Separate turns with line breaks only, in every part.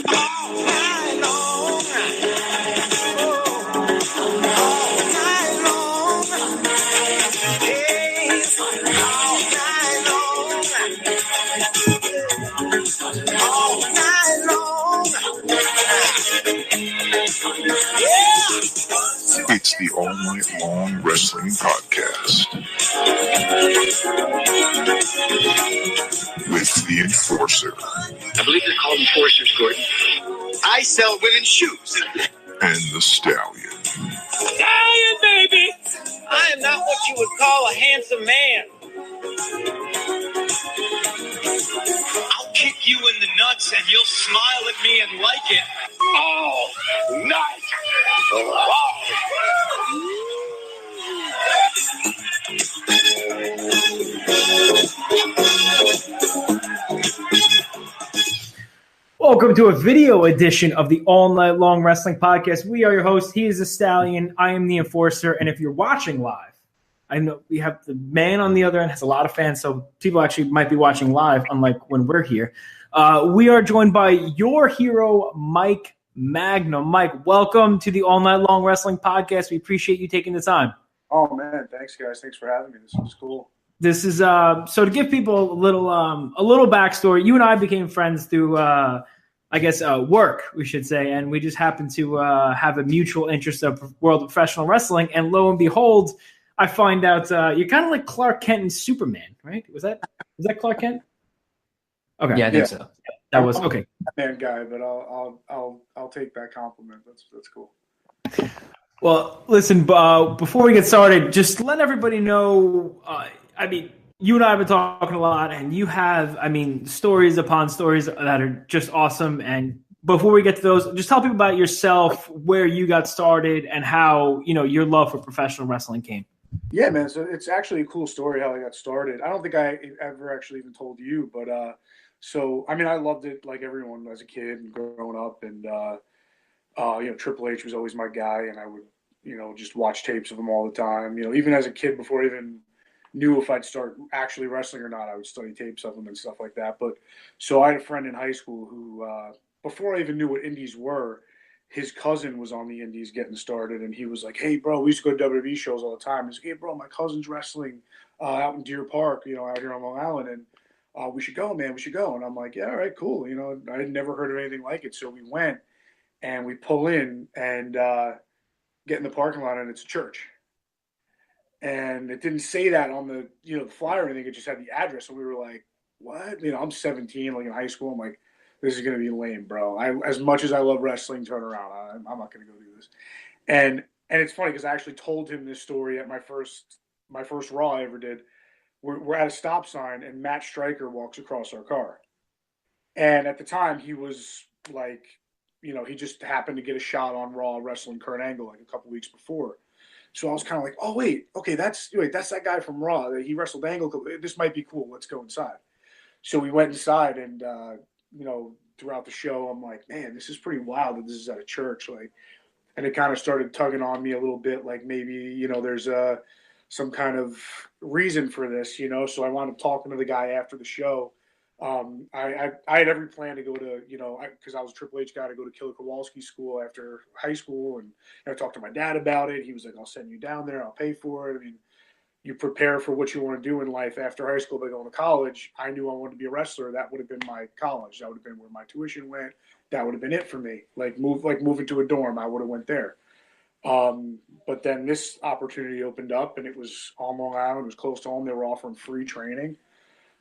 All night long. All night long. Yes, all night long. All night long. Yeah.
It's the All Night Long Wrestling Podcast with the Enforcer.
I believe they're called enforcers, Gordon. I sell women's shoes.
And the Stallion.
Stallion, baby! I am not what you would call a handsome man.
I'll kick you in the nuts and you'll smile at me and like it all night
Welcome to a video edition of the All Night Long Wrestling Podcast. We are your hosts. He is the Stallion. I am the Enforcer. And if you're watching live, I know we have the man on the other end has a lot of fans, so people actually might be watching live, unlike when we're here. We are joined by your hero, Mike Magnum. Mike, welcome to the All Night Long Wrestling Podcast. We appreciate you taking the time.
Oh, man. Thanks, guys. Thanks for having me. This was cool.
This is so to give people a little backstory. You and I became friends through, work, we should say, and we just happened to have a mutual interest of world of professional wrestling. And lo and behold, I find out you're kind of like Clark Kent and Superman, right? Was that Clark Kent? Okay,
yeah, I think so.
That was okay.
Man, guy, but I'll take that compliment. That's cool.
Well, listen, before we get started, just let everybody know. You and I have been talking a lot, and you have, stories upon stories that are just awesome. And before we get to those, just tell people about yourself, where you got started, and how your love for professional wrestling came.
Yeah, man. So it's actually a cool story how I got started. I don't think I ever actually even told you, but I loved it like everyone as a kid and growing up, and Triple H was always my guy, and I would just watch tapes of him all the time. Even as a kid, before I even knew if I'd start actually wrestling or not, I would study tapes of him and stuff like that. But so I had a friend in high school who, before I even knew what indies were, his cousin was on the indies getting started, and he was like, "Hey, bro, we used to go to WWE shows all the time." He's like, "Hey, bro, my cousin's wrestling out in Deer Park, out here on Long Island, and we should go, man. We should go." And I'm like, "Yeah, all right, cool." I had never heard of anything like it, so we went, and we pull in and get in the parking lot, and it's a church. And it didn't say that on the the flyer or anything. It just had the address, and we were like, "What?" I'm 17, like in high school. I'm like, "This is gonna be lame, bro. As much as I love wrestling, turn around. I'm not gonna go do this." And it's funny because I actually told him this story at my first Raw I ever did. We're at a stop sign, and Matt Stryker walks across our car. And at the time, he was like, he just happened to get a shot on Raw wrestling Kurt Angle like a couple weeks before. So I was kind of like, "Oh, wait, okay, that's that guy from Raw. He wrestled Angle. This might be cool. Let's go inside." So we went inside, and throughout the show, I'm like, "Man, this is pretty wild that this is at a church." Like, and it kind of started tugging on me a little bit, like maybe there's some kind of reason for this, So I wound up talking to the guy after the show. I had every plan to go to, because I was a Triple H guy, to go to Killer Kowalski's school after high school. And I talked to my dad about it. He was like, "I'll send you down there. I'll pay for it." You prepare for what you want to do in life after high school by going to college. I knew I wanted to be a wrestler. That would have been my college. That would have been where my tuition went. That would have been it for me. Moving to a dorm, I would have went there. But then this opportunity opened up, and it was on Long Island. It was close to home. They were offering free training.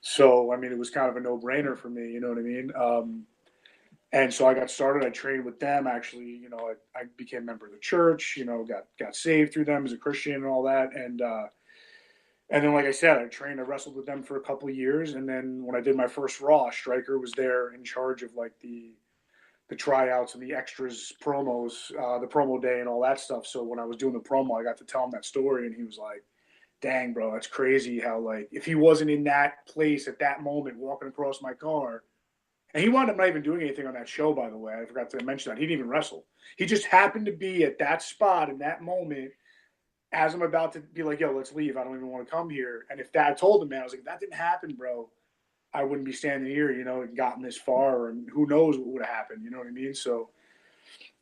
So, it was kind of a no-brainer for me, you know what I mean? And so I got started. I trained with them. Actually, I became a member of the church, got saved through them as a Christian and all that. And then, like I said, I wrestled with them for a couple of years. And then when I did my first Raw, Stryker was there in charge of like the tryouts and the extras promos, the promo day and all that stuff. So when I was doing the promo, I got to tell him that story, and he was like, "Dang, bro, that's crazy how, like, if he wasn't in that place at that moment walking across my car." And he wound up not even doing anything on that show, by the way. I forgot to mention that. He didn't even wrestle. He just happened to be at that spot in that moment as I'm about to be like, "Yo, let's leave. I don't even want to come here." And if Dad told him, man, I was like, "That didn't happen, bro, I wouldn't be standing here, and gotten this far, and who knows what would have happened. You know what I mean? So,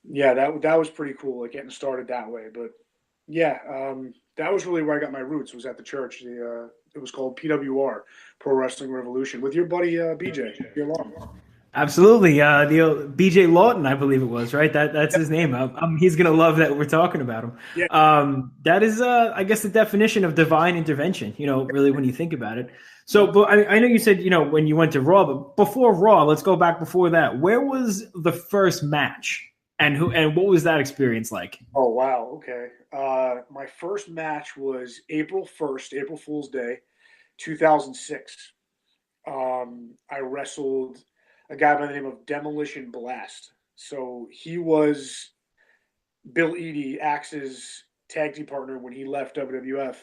yeah, that was pretty cool, like getting started that way. But yeah, that was really where I got my roots. Was at the church. It was called PWR, Pro Wrestling Revolution, with your buddy BJ.
Absolutely. The BJ Lawton, I believe it was, right? That's his name. He's going to love that we're talking about him.
Yeah.
That is, I guess, the definition of divine intervention, really, when you think about it. So, but I know you said, when you went to Raw, but before Raw, let's go back before that. Where was the first match and what was that experience like?
Oh, wow. Okay. My first match was April 1st, April Fool's Day, 2006. I wrestled a guy by the name of Demolition Blast. So he was Bill Eadie, Axe's tag team partner when he left WWF.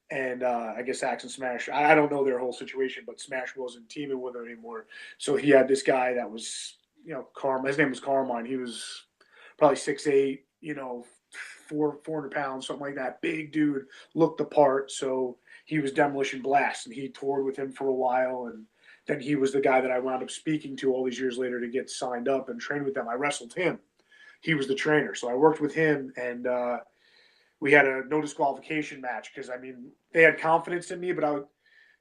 And I guess Axe and Smash, I don't know their whole situation, but Smash wasn't teaming with him anymore. So he had this guy that was, his name was Carmine. He was probably 6'8", 400 pounds, something like that. Big dude, looked the part. So he was Demolition Blast, and he toured with him for a while. And then he was the guy that I wound up speaking to all these years later to get signed up and train with them. I wrestled him. He was the trainer. So I worked with him, and we had a no disqualification match because, they had confidence in me. But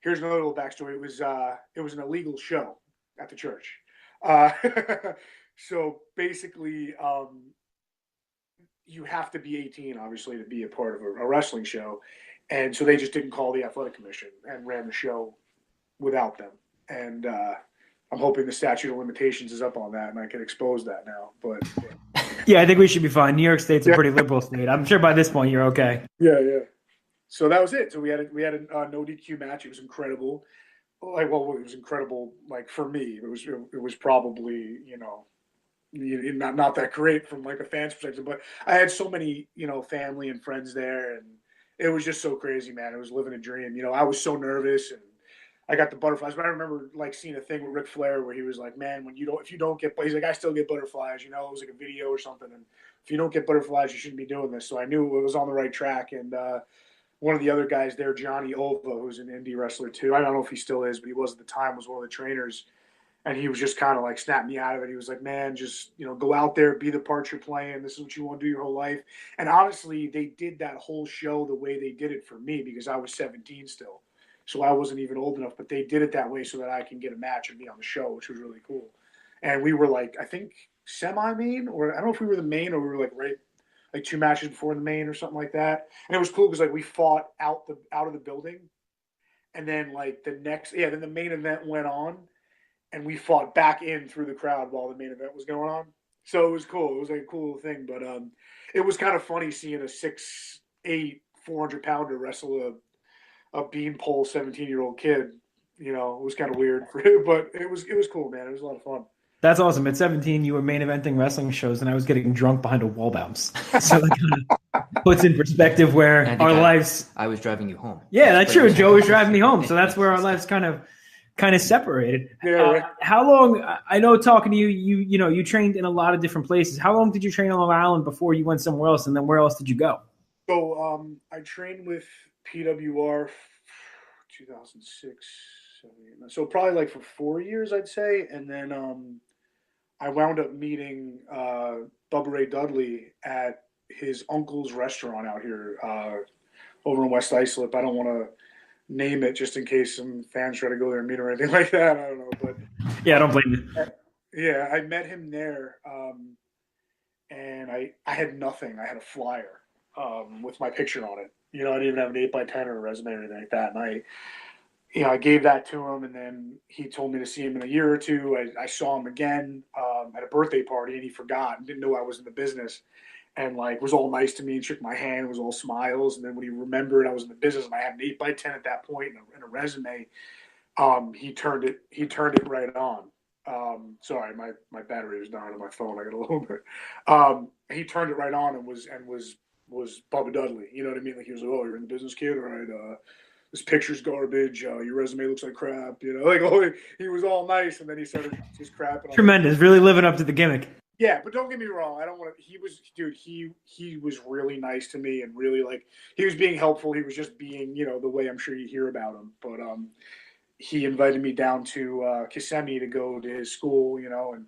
here's another little backstory. It was an illegal show at the church. So basically, you have to be 18, obviously, to be a part of a wrestling show. And so they just didn't call the athletic commission and ran the show without them. And I'm hoping the statute of limitations is up on that and I can expose that now. But
yeah, I think we should be fine. New York State's a pretty liberal state. I'm sure by this point you're okay.
Yeah. So that was it. So we had a no DQ match. It was incredible. It was incredible. Like for me, it was probably not that great from like a fan's perspective, but I had so many family and friends there, and it was just so crazy, man. It was living a dream. I was so nervous, and I got the butterflies. But I remember like seeing a thing with Ric Flair where he was like, "Man, if you don't get," he's like, "I still get butterflies." It was like a video or something, and if you don't get butterflies, you shouldn't be doing this. So I knew it was on the right track, and one of the other guys there, Johnny Ova, who's an indie wrestler too. I don't know if he still is, but he was at the time. Was one of the trainers, and he was just kind of like snapped me out of it. He was like, "Man, just go out there, be the part you're playing. This is what you want to do your whole life." And honestly, they did that whole show the way they did it for me because I was 17 still, so I wasn't even old enough. But they did it that way so that I can get a match and be on the show, which was really cool. And we were like, I think semi-main, or I don't know if we were the main or we were like 2 matches before the main or something like that. And it was cool because like we fought out of the building, and then like then the main event went on, and we fought back in through the crowd while the main event was going on. So it was cool. It was like a cool thing, but it was kind of funny seeing a 6'8", 400-pounder wrestle a beanpole 17-year-old kid. It was kind of weird for him, but it was cool, man. It was a lot of fun.
That's awesome. At 17, you were main eventing wrestling shows, and I was getting drunk behind a wall bounce. So that kind of puts in perspective where our lives.
I was driving you home.
Yeah, that's true. Joe was driving me home, so that's where our lives kind of separated.
Yeah.
How long? I know talking to you, you trained in a lot of different places. How long did you train on Long Island before you went somewhere else, and then where else did you go?
So I trained with PWR 2006. So probably like for 4 years, I'd say. And then I wound up meeting Bubba Ray Dudley at his uncle's restaurant out here over in West Islip. I don't want to name it just in case some fans try to go there and meet or anything like that. I don't know. But
yeah, I don't blame you.
Yeah, I met him there. And I had nothing. I had a flyer with my picture on it. I didn't even have an 8x10 or a resume or anything like that. And I gave that to him, and then he told me to see him in a year or two. I saw him again at a birthday party, and he forgot and didn't know I was in the business, and like was all nice to me and shook my hand, was all smiles. And then when he remembered I was in the business and I had an 8x10 at that point and a resume, he turned it right on. Sorry, my battery was dying on my phone. I got a little bit. He turned it right on and was Bubba Dudley. You know what I mean? Like he was like, "Oh, you're in the business, kid. All right. This picture's garbage. Your resume looks like crap." He was all nice, and then he started just crapping.
Tremendous, really living up to the gimmick.
Yeah, but don't get me wrong. I don't want to. He was really nice to me, and really like he was being helpful. He was just being, the way I'm sure you hear about him. But he invited me down to Kissimmee to go to his school, and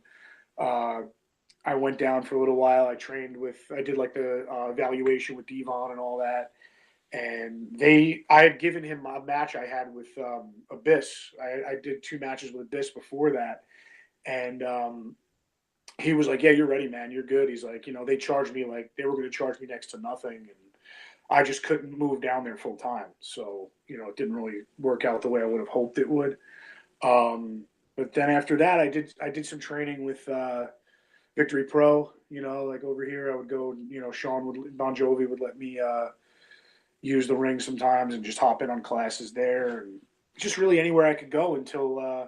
I went down for a little while. I did like the evaluation with Devon and all that. And I had given him a match I had with Abyss. I did 2 matches with Abyss before that. And he was like, yeah, you're ready, man. You're good. He's like, they charged me they were going to charge me next to nothing. And I just couldn't move down there full time. So, it didn't really work out the way I would have hoped it would. But then after that, I did some training with Victory Pro, over here I would go, Bon Jovi would let me use the ring sometimes and just hop in on classes there, and just really anywhere I could go until I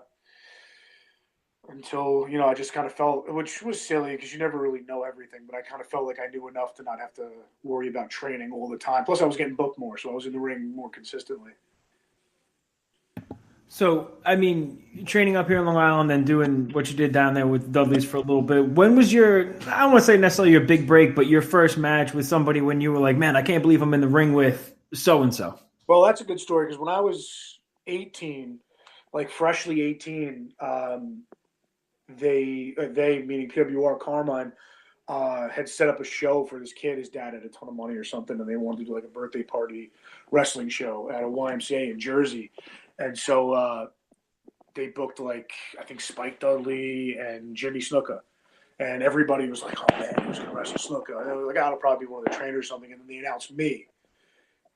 just kind of felt, which was silly because you never really know everything, but I kind of felt like I knew enough to not have to worry about training all the time. Plus I was getting booked more, so I was in the ring more consistently.
So, I mean, training up here in Long Island and doing what you did down there with Dudley's for a little bit, when was I don't want to say necessarily your big break, but your first match with somebody when you were like, man, I can't believe I'm in the ring with so-and-so?
Well, that's a good story because when I was 18, like freshly 18, they meaning PWR Carmine, had set up a show for this kid. His dad had a ton of money or something, and they wanted to do like a birthday party wrestling show at a YMCA in Jersey. And so they booked I think Spike Dudley and Jimmy Snuka. And everybody was like, oh man, who's going to wrestle Snuka? And they were like, oh, it'll probably be one of the trainers or something. And then they announced me.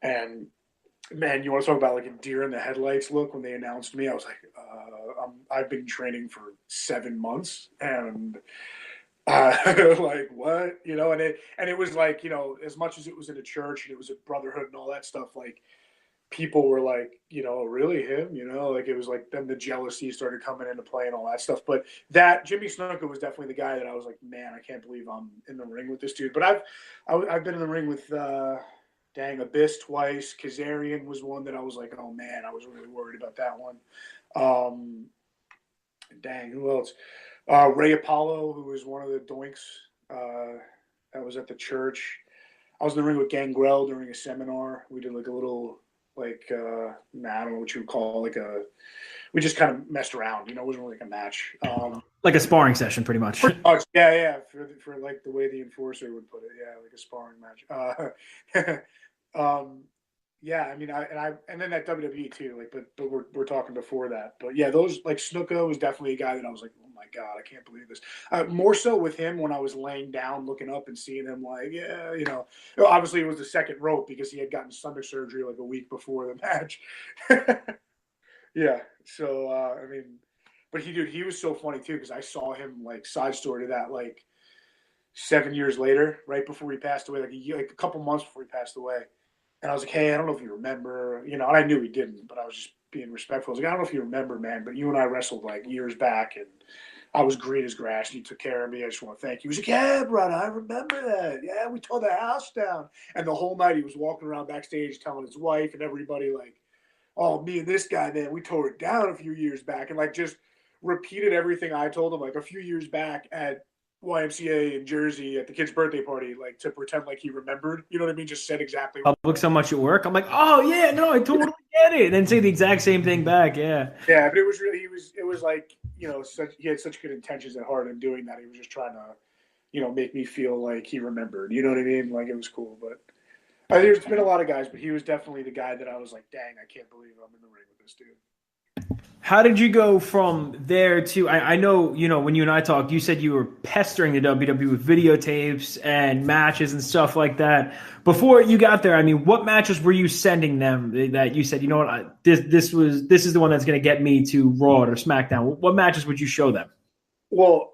And man, you want to talk about like a deer in the headlights look when they announced me? I was like, I've been training for 7 months, and like what, and it was like, as much as it was in a church and it was a brotherhood and all that stuff, like people were like, really him, like it was like then the jealousy started coming into play and all that stuff. But that Jimmy Snuka was definitely the guy that I was like, man, I can't believe I'm in the ring with this dude. But I've been in the ring with Abyss twice. Kazarian was one that I was like, oh man, I was really worried about that one. Who else? Ray Apollo, who was one of the doinks that was at the church. I was in the ring with Gangrel during a seminar. We did like a little, I don't know what you would call we just kind of messed around, it wasn't really like a match.
Like a sparring session, pretty much.
Yeah. For like the way the enforcer would put it. Yeah, like a sparring match. Yeah, I mean, and then that WWE too, but we're talking before that. But yeah, those like Snuka was definitely a guy that I was like, oh my god, I can't believe this. More so with him when I was laying down, looking up and seeing him, like, yeah, obviously it was the second rope because he had gotten stomach surgery like a week before the match. Yeah, so I mean, but he was so funny too because I saw him like side story to that like 7 years later, right before he passed away, like a couple months before he passed away. And I was like, hey, I don't know if you remember, and I knew he didn't, but I was just being respectful. I was like, I don't know if you remember, man, but you and I wrestled like years back, and I was green as grass, and you took care of me. I just want to thank you. He was like, yeah, brother, I remember that. Yeah, we tore the house down. And the whole night he was walking around backstage telling his wife and everybody, like, oh, me and this guy, man, we tore it down a few years back. And, like, just repeated everything I told him, like, a few years back at YMCA in Jersey at the kid's birthday party, like to pretend like he remembered. You know what I mean? Just said exactly.
Public so much at work. I'm like, oh yeah, no, I totally get it. And then say the exact same thing back. Yeah.
Yeah, but it was really it was like he had such good intentions at heart in doing that. He was just trying to make me feel like he remembered. You know what I mean? Like it was cool. But there's been a lot of guys, but he was definitely the guy that I was like, dang, I can't believe I'm in the ring with this dude.
How did you go from there to? I know when you and I talked, you said you were pestering the WWE with videotapes and matches and stuff like that. Before you got there, I mean, what matches were you sending them that you said, you know what, this is the one that's going to get me to Raw or SmackDown? What matches would you show them?
Well,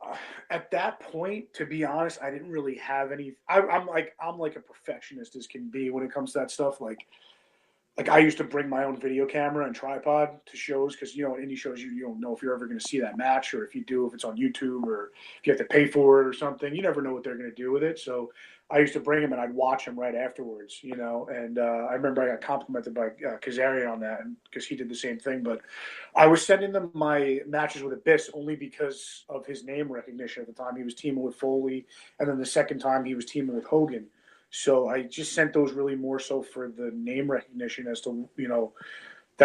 at that point, to be honest, I didn't really have any. I'm like a perfectionist as can be when it comes to that stuff. Like I used to bring my own video camera and tripod to shows because, in indie shows, you don't know if you're ever going to see that match, or if you do, if it's on YouTube, or if you have to pay for it or something. You never know what they're going to do with it. So I used to bring them and I'd watch them right afterwards, and I remember I got complimented by Kazarian on that because he did the same thing. But I was sending them my matches with Abyss only because of his name recognition at the time. He was teaming with Foley, and then the second time he was teaming with Hogan. So I just sent those really more so for the name recognition as to,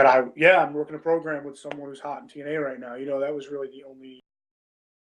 I'm working a program with someone who's hot in TNA right now. You know, that was really the only